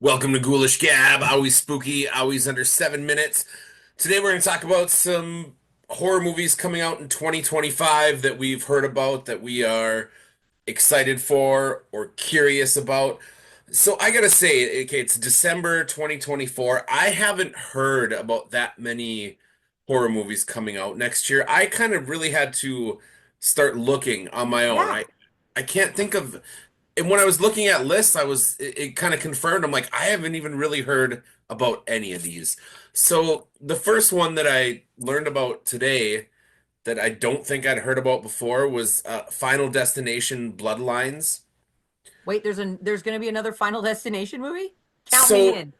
Welcome to Ghoulish Gab, always spooky, always under 7 minutes. Today we're going to talk about some horror movies coming out in 2025 that we've heard about, that we are excited for or curious about. So I gotta say, okay, it's December 2024. I haven't heard about that many horror movies coming out next year. I kind of really had to start looking on my own. Yeah. I can't think of, and when I was looking at lists, it kind of confirmed. I'm like, I haven't even really heard about any of these. So the first one that I learned about today that I don't think I'd heard about before was Final Destination Bloodlines. Wait, there's gonna be another Final Destination movie? Count me So in.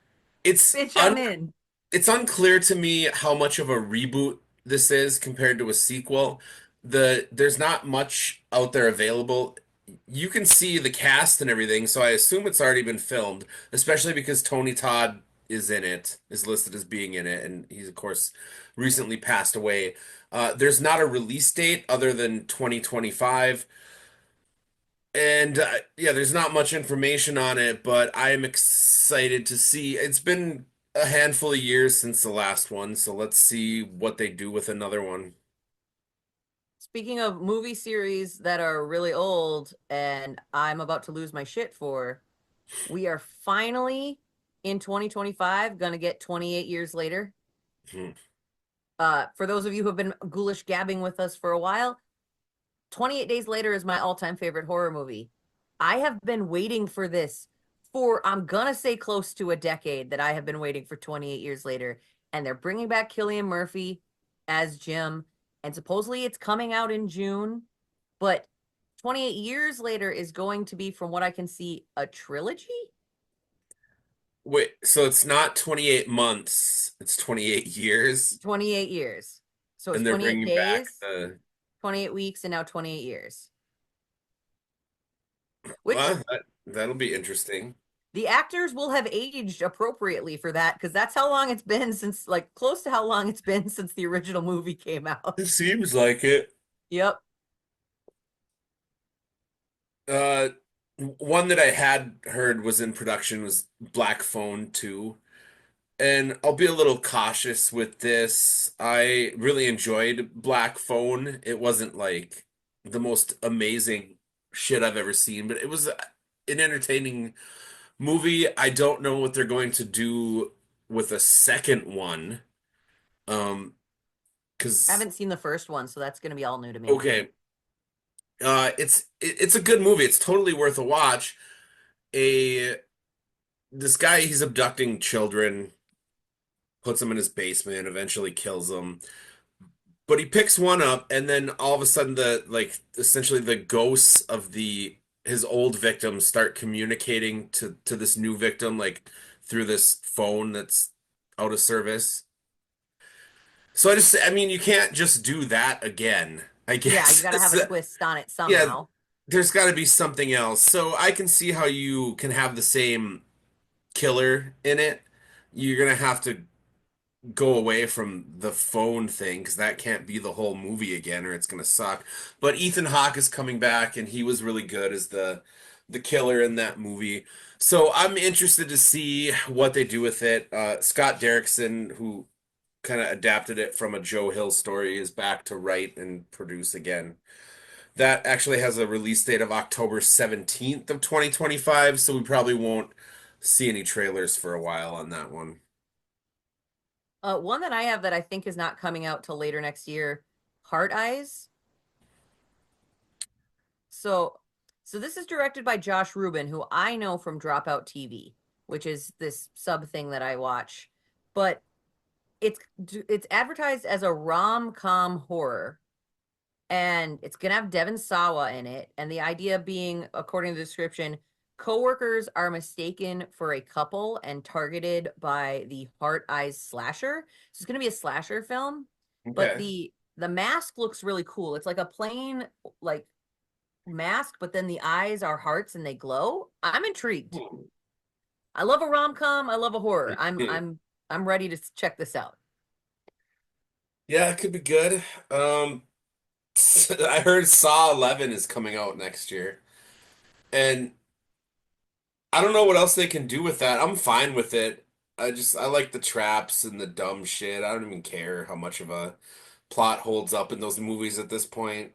it's Bitch, I'm in. it's unclear to me how much of a reboot this is compared to a sequel. There's not much out there available. You can see the cast and everything, so I assume it's already been filmed, especially because Tony Todd is in it, is listed as being in it, and he's of course recently passed away. There's not a release date other than 2025. And yeah, there's not much information on it, but I am excited to see. It's been a handful of years since the last one, so let's see what they do with another one. Speaking of movie series that are really old and I'm about to lose my shit for, we are finally in 2025 gonna get 28 years later. Hmm. For those of you who have been ghoulish gabbing with us for a while, 28 Days Later is my all-time favorite horror movie. I have been waiting for this for, I'm gonna say, close to a decade that I have been waiting for 28 years later. And they're bringing back Cillian Murphy as Jim. And supposedly it's coming out in June. But 28 years later is going to be, from what I can see, a trilogy? Wait, so it's not 28 months, it's 28 years, 28 years. So it's and they're 28 bringing back days, the. 28 weeks, and now 28 years. Which Well, that'll be interesting. the actors will have aged appropriately for that because that's how long it's been since, like, close to how long it's been since the original movie came out. It seems like it. Yep. Uh, One that I had heard was in production was Black Phone 2. And I'll be a little cautious with this. I really enjoyed Black Phone. It wasn't like the most amazing shit I've ever seen, but it was an entertaining movie. I don't know what they're going to do with a second one. Um, I 'Cause haven't seen the first one, so that's going to be all new to me. okay, it's a good movie. It's totally worth a watch. A This guy, he's abducting children, puts them in his basement, eventually kills them. But he picks one up, and then all of a sudden, essentially the ghosts of the his old victims start communicating to this new victim, like through this phone that's out of service. So I mean, you can't just do that again, I Yeah, you guess. got to have a So, twist on it yeah, somehow. there's got to be something else. So I can see how you can have the same killer in it. You're gonna have to go away from the phone thing because that can't be the whole movie again or it's gonna suck. But Ethan Hawke is coming back and he was really good as the killer in that movie. So I'm interested to see what they do with it. Scott Derrickson, who kind of adapted it from a Joe Hill story, is back to write and produce again. That actually has a release date of October 17th of 2025, so we probably won't see any trailers for a while on that one. One that I have that I think is not coming out till later next year, Heart Eyes. So, so this is directed by Josh Rubin, who I know from Dropout TV, which is this sub thing that I watch. But it's it's advertised as a rom-com horror, and it's gonna have Devon Sawa in it. And the idea being, according to the description, coworkers are mistaken for a couple and targeted by the Heart Eyes slasher. So it's gonna be a slasher film, but Okay. the mask looks really cool. It's like a plain, like, mask, but then the eyes are hearts and they glow. I'm intrigued. I love a rom-com. I love a horror. I'm ready to check this out. Yeah, it could be good. I heard Saw 11 is coming out next year, and I don't know what else they can do with that. I'm fine with it. I like the traps and the dumb shit. I don't even care how much of a plot holds up in those movies at this point.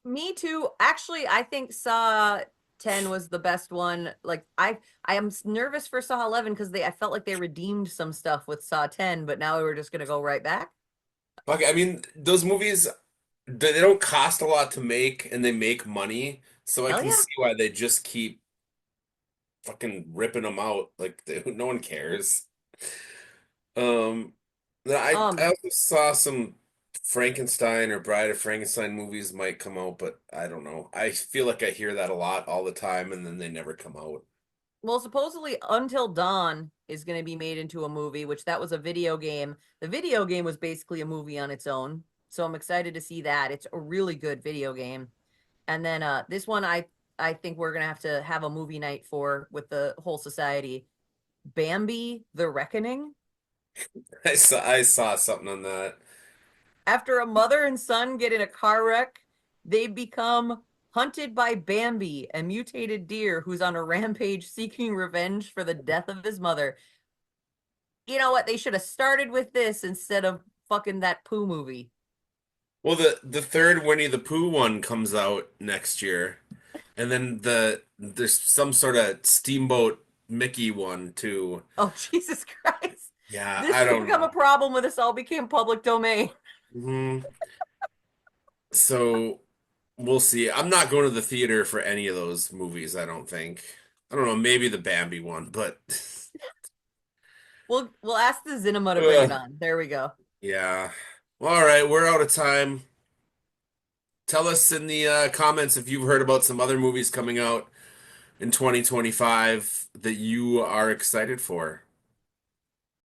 Me too. Actually, I think Saw 10 was the best one. Like I am nervous for Saw 11 because they I felt like they redeemed some stuff with Saw 10, but now we're just gonna go right back. Fuck, I mean, those movies they don't cost a lot to make and they make money, so I Hell can yeah. see why they just keep fucking ripping them out. Like no one cares. Um, I Um, also saw some Frankenstein or Bride of Frankenstein movies might come out, but I don't know. I feel like I hear that a lot all the time, and then they never come out. well, supposedly Until Dawn is gonna be made into a movie, which that was a video game. The video game was basically a movie on its own. So I'm excited to see that. It's a really good video game. And then this one I think we're gonna have a movie night for with the whole society. Bambi: The Reckoning. I saw something on that. After a mother and son get in a car wreck, they become hunted by Bambi, a mutated deer who's on a rampage seeking revenge for the death of his mother. You know what? They should have started with this instead of fucking that Pooh movie. Well, the third Winnie the Pooh one comes out next year, and then there's some sort of Steamboat Mickey one too. Oh, Jesus Christ. Yeah, This I could don't become a know. problem when this all became public domain. hmm So we'll see. I'm not going to the theater for any of those movies, I don't think. I don't know, maybe the Bambi one, but We'll ask the Cinema to bring it ugh, on. There we go. yeah. Well, all right, we're out of time. Tell us in the comments if you've heard about some other movies coming out in 2025 that you are excited for.